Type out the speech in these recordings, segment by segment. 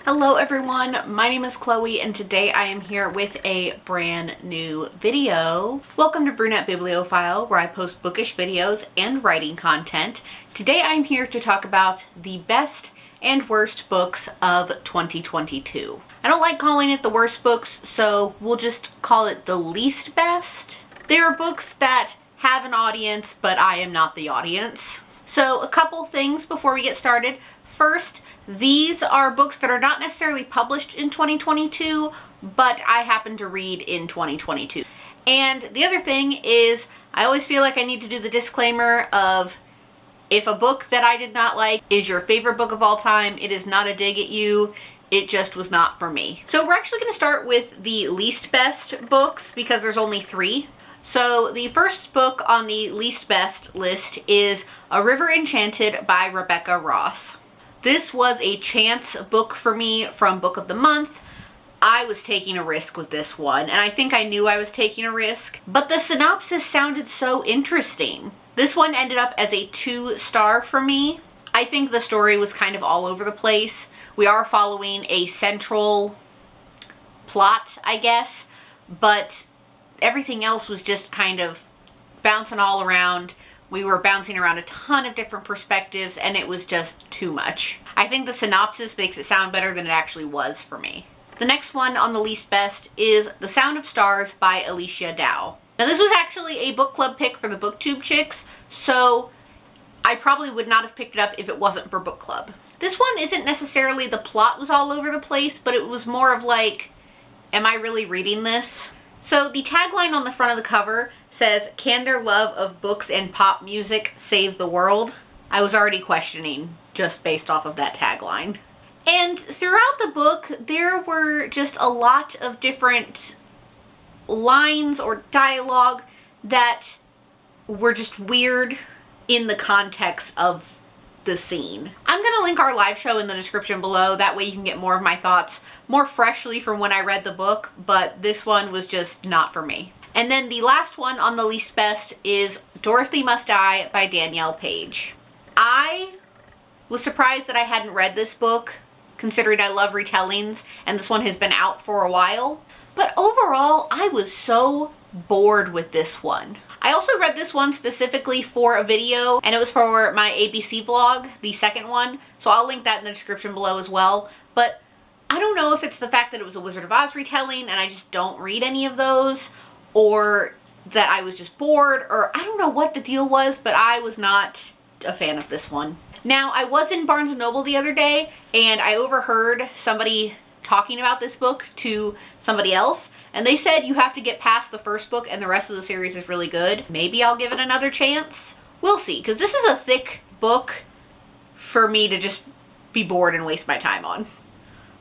Hello everyone, my name is Chloe and today I am here with a brand new video. Welcome to Brunette Bibliophile, where I post bookish videos and writing content. Today I'm here to talk about the best and worst books of 2022. I don't like calling it the worst books, so we'll just call it the least best. There are books that have an audience, but I am not the audience. So a couple things before we get started. First, these are books that are not necessarily published in 2022, but I happen to read in 2022. And the other thing is, I always feel like I need to do the disclaimer of, if a book that I did not like is your favorite book of all time, it is not a dig at you. It just was not for me. So we're actually going to start with the least best books because there's only 3. So the first book on the least best list is A River Enchanted by Rebecca Ross. This was a chance book for me from Book of the Month. I was taking a risk with this one, and I think I knew I was taking a risk, but the synopsis sounded so interesting. This one ended up as a 2-star for me. I think the story was kind of all over the place. We are following a central plot, I guess, but everything else was just kind of bouncing all around. We were bouncing around a ton of different perspectives and it was just too much. I think the synopsis makes it sound better than it actually was for me. The next one on the least best is The Sound of Stars by Alicia Dow. Now this was actually a book club pick for the BookTube chicks, so I probably would not have picked it up if it wasn't for book club. This one isn't necessarily the plot was all over the place, but it was more of like, am I really reading this? So the tagline on the front of the cover says, "Can their love of books and pop music save the world?" I was already questioning just based off of that tagline. And throughout the book, there were just a lot of different lines or dialogue that were just weird in the context of the scene. I'm going to link our live show in the description below. That way you can get more of my thoughts more freshly from when I read the book, but this one was just not for me. And then the last one on the least best is Dorothy Must Die by Danielle Page. I was surprised that I hadn't read this book, considering I love retellings, and this one has been out for a while. But overall, I was so bored with this one. I also read this one specifically for a video, and it was for my ABC vlog, the second one, so I'll link that in the description below as well. But I don't know if it's the fact that it was a Wizard of Oz retelling and I just don't read any of those, or that I was just bored, or I don't know what the deal was, but I was not a fan of this one. Now, I was in Barnes & Noble the other day, and I overheard somebody talking about this book to somebody else, and they said you have to get past the first book and the rest of the series is really good. Maybe I'll give it another chance. We'll see, because this is a thick book for me to just be bored and waste my time on.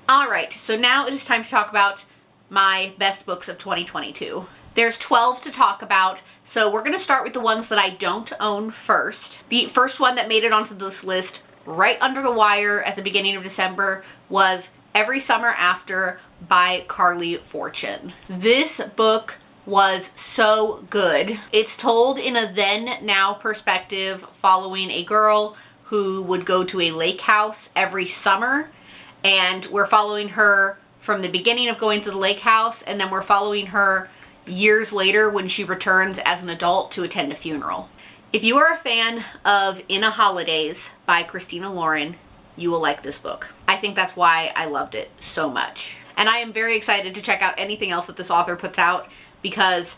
Alright, so now it is time to talk about my best books of 2022. There's 12 to talk about, so we're going to start with the ones that I don't own first. The first one that made it onto this list right under the wire at the beginning of December was Every Summer After by Carly Fortune. This book was so good. It's told in a then-now perspective, following a girl who would go to a lake house every summer, and we're following her from the beginning of going to the lake house, and then we're following her years later when she returns as an adult to attend a funeral. If you are a fan of In a Holidays by Christina Lauren, you will like this book. I think that's why I loved it so much. And I am very excited to check out anything else that this author puts out because,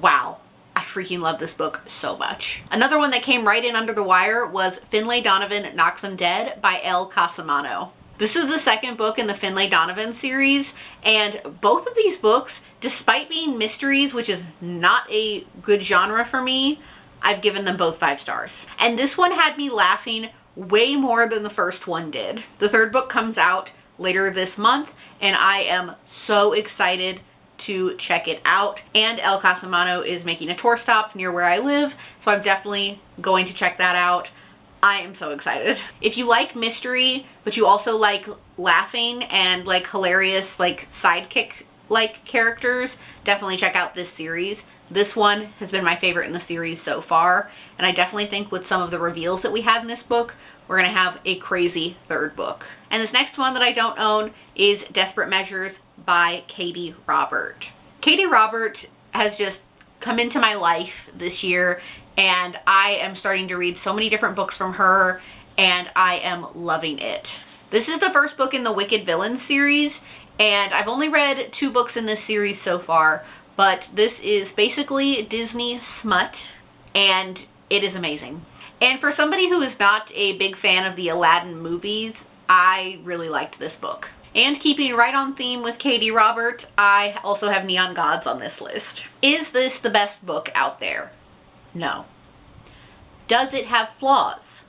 wow, I freaking love this book so much. Another one that came right in under the wire was Finlay Donovan Knocks 'Em Dead by Elle Casamano. This is the second book in the Finlay Donovan series, and both of these books, despite being mysteries, which is not a good genre for me, I've given them both 5 stars. And this one had me laughing way more than the first one did. The third book comes out later this month, and I am so excited to check it out. And Elle Casamano is making a tour stop near where I live, so I'm definitely going to check that out. I am so excited. If you like mystery, but you also like laughing and like hilarious like sidekick like characters, definitely check out this series. This one has been my favorite in the series so far, and I definitely think with some of the reveals that we had in this book, we're gonna have a crazy third book. And this next one that I don't own is Desperate Measures by Katie Robert. Katie Robert has just come into my life this year, and I am starting to read so many different books from her, and I am loving it. This is the first book in the Wicked Villains series, and I've only read 2 books in this series so far, but this is basically Disney smut, and it is amazing. And for somebody who is not a big fan of the Aladdin movies, I really liked this book. And keeping right on theme with Katie Robert, I also have Neon Gods on this list. Is this the best book out there? No. Does it have flaws?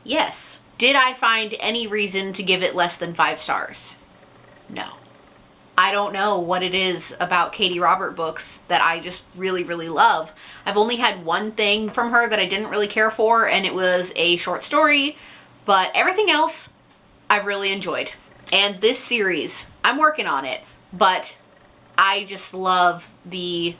Yes. Did I find any reason to give it less than 5 stars? No. I don't know what it is about Katie Robert books that I just really, really love. I've only had one thing from her that I didn't really care for, and it was a short story, but everything else I've really enjoyed. And this series, I'm working on it, but I just love the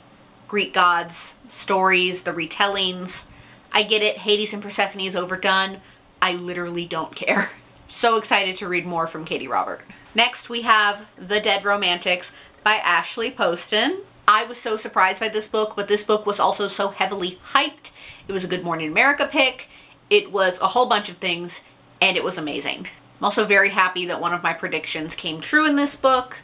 Greek gods stories, the retellings. I get it, Hades and Persephone is overdone. I literally don't care. So excited to read more from Katie Robert. Next we have The Dead Romantics by Ashley Poston. I was so surprised by this book, but this book was also so heavily hyped. It was a Good Morning America pick. It was a whole bunch of things, and it was amazing. I'm also very happy that one of my predictions came true in this book,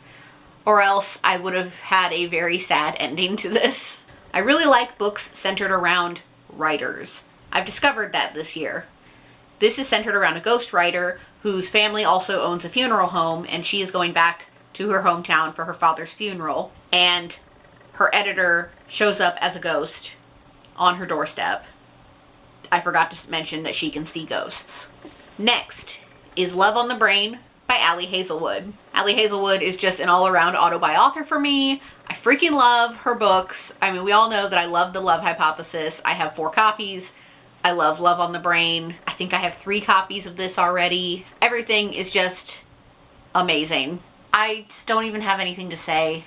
or else I would have had a very sad ending to this. I really like books centered around writers. I've discovered that this year. This is centered around a ghostwriter whose family also owns a funeral home, and she is going back to her hometown for her father's funeral, and her editor shows up as a ghost on her doorstep. I forgot to mention that she can see ghosts. Next is Love on the Brain by Allie Hazelwood. Allie Hazelwood is just an all-around auto-buy author for me. I freaking love her books. I mean, we all know that I love The Love Hypothesis. I have 4 copies. I love Love on the Brain. I think I have 3 copies of this already. Everything is just amazing. I just don't even have anything to say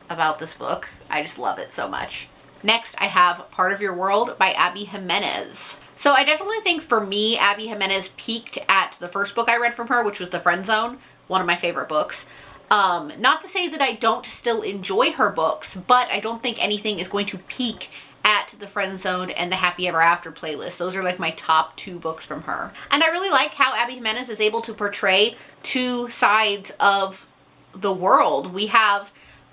about this book. I just love it so much. Next, I have Part of Your World by Abby Jimenez. So I definitely think for me, Abby Jimenez peaked at the first book I read from her, which was The Friend Zone, one of my favorite books. Not to say that I don't still enjoy her books, but I don't think anything is going to peak at The Friend Zone and the Happy Ever After playlist. Those are like my top 2 books from her. And I really like how Abby Jimenez is able to portray 2 sides of the world. We have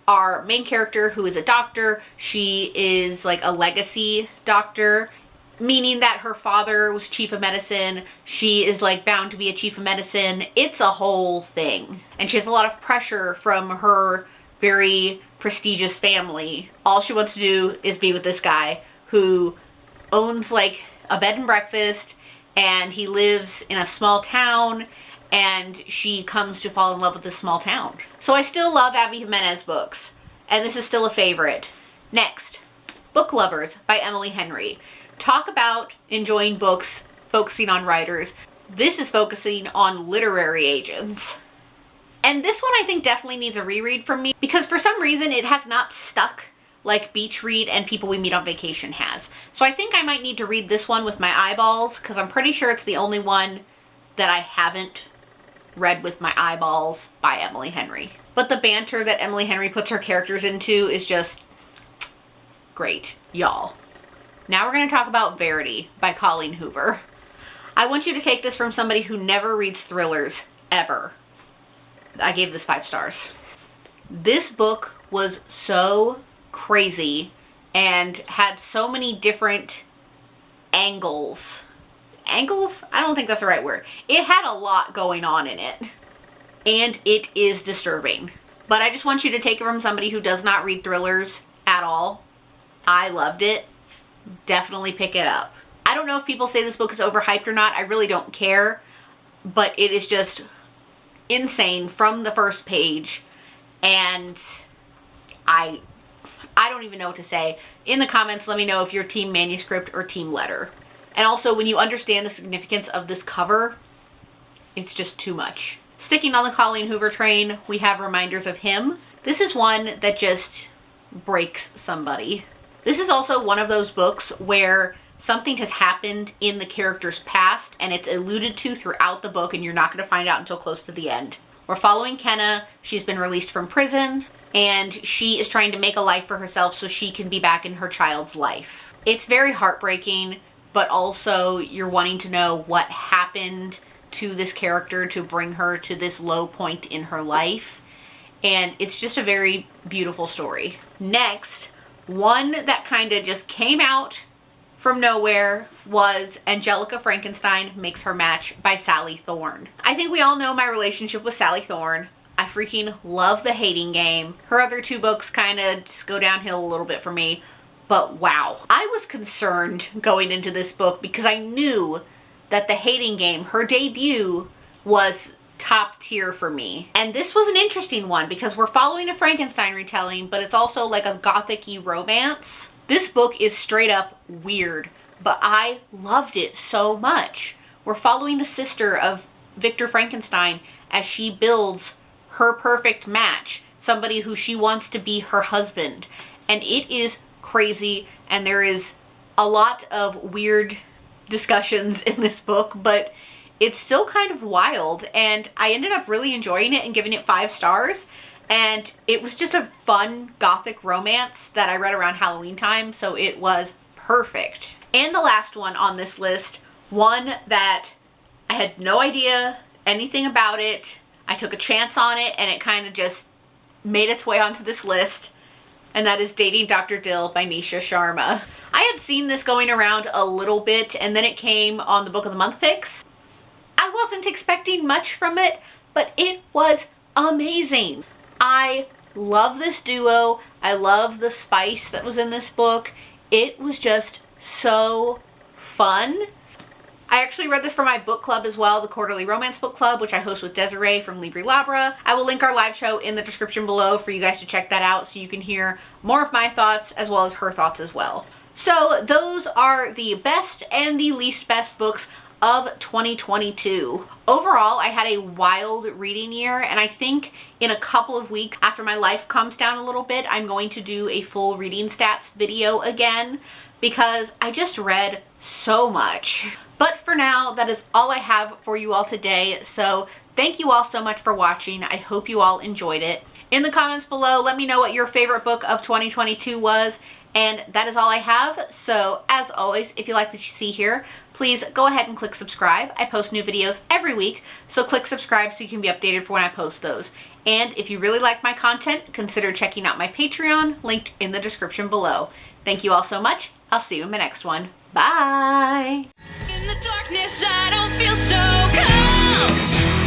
our main character who is a doctor. She is like a legacy doctor, meaning that her father was chief of medicine. She is like bound to be a chief of medicine. It's a whole thing. And she has a lot of pressure from her very prestigious family. All she wants to do is be with this guy who owns like a bed and breakfast, and he lives in a small town, and she comes to fall in love with this small town. So I still love Abby Jimenez books, and this is still a favorite. Next, Book Lovers by Emily Henry. Talk about enjoying books focusing on writers. This is focusing on literary agents. And this one I think definitely needs a reread from me, because for some reason it has not stuck like Beach Read and People We Meet on Vacation has. So I think I might need to read this one with my eyeballs, because I'm pretty sure it's the only one that I haven't read with my eyeballs by Emily Henry. But the banter that Emily Henry puts her characters into is just great, y'all. Now we're going to talk about Verity by Colleen Hoover. I want you to take this from somebody who never reads thrillers, ever. I gave this 5 stars. This book was so crazy and had so many different angles. Angles? I don't think that's the right word. It had a lot going on in it. And it is disturbing. But I just want you to take it from somebody who does not read thrillers at all. I loved it. Definitely pick it up. I don't know if people say this book is overhyped or not. I really don't care. But it is just insane from the first page. And I don't even know what to say. In the comments, let me know if you're team manuscript or team letter. And also, when you understand the significance of this cover, it's just too much. Sticking on the Colleen Hoover train, we have Reminders of Him. This is one that just breaks somebody. This is also one of those books where something has happened in the character's past and it's alluded to throughout the book, and you're not going to find out until close to the end. We're following Kenna. She's been released from prison and she is trying to make a life for herself so she can be back in her child's life. It's very heartbreaking, but also you're wanting to know what happened to this character to bring her to this low point in her life. And it's just a very beautiful story. Next, one that kind of just came out from nowhere was Angelica Frankenstein Makes Her Match by Sally Thorne. I think we all know my relationship with Sally Thorne. I freaking love The Hating Game. Her other two books kind of just go downhill a little bit for me, but wow. I was concerned going into this book because I knew that The Hating Game, her debut, was top tier for me. And this was an interesting one because we're following a Frankenstein retelling, but it's also like a gothic-y romance. This book is straight up weird, but I loved it so much. We're following the sister of Victor Frankenstein as she builds her perfect match, somebody who she wants to be her husband. And it is crazy, and there is a lot of weird discussions in this book, but it's still kind of wild, and I ended up really enjoying it and giving it 5 stars. And it was just a fun gothic romance that I read around Halloween time, so it was perfect. And the last one on this list, one that I had no idea anything about it. I took a chance on it and it kind of just made its way onto this list, and that is Dating Dr. Dill by Nisha Sharma. I had seen this going around a little bit, and then it came on the Book of the Month picks. I wasn't expecting much from it, but it was amazing. I love this duo. I love the spice that was in this book. It was just so fun. I actually read this for my book club as well, the Quarterly Romance Book Club, which I host with Desiree from Libri Labra. I will link our live show in the description below for you guys to check that out so you can hear more of my thoughts as well as her thoughts as well. So those are the best and the least best books of 2022. Overall, I had a wild reading year, and I think in a couple of weeks after my life calms down a little bit, I'm going to do a full reading stats video again because I just read so much. But for now, that is all I have for you all today. So thank you all so much for watching. I hope you all enjoyed it. In the comments below, let me know what your favorite book of 2022 was. And that is all I have. So as always, if you like what you see here, please go ahead and click subscribe. I post new videos every week, so click subscribe so you can be updated for when I post those. And if you really like my content, consider checking out my Patreon, linked in the description below. Thank you all so much. I'll see you in my next one. Bye! In the darkness, I don't feel so cold.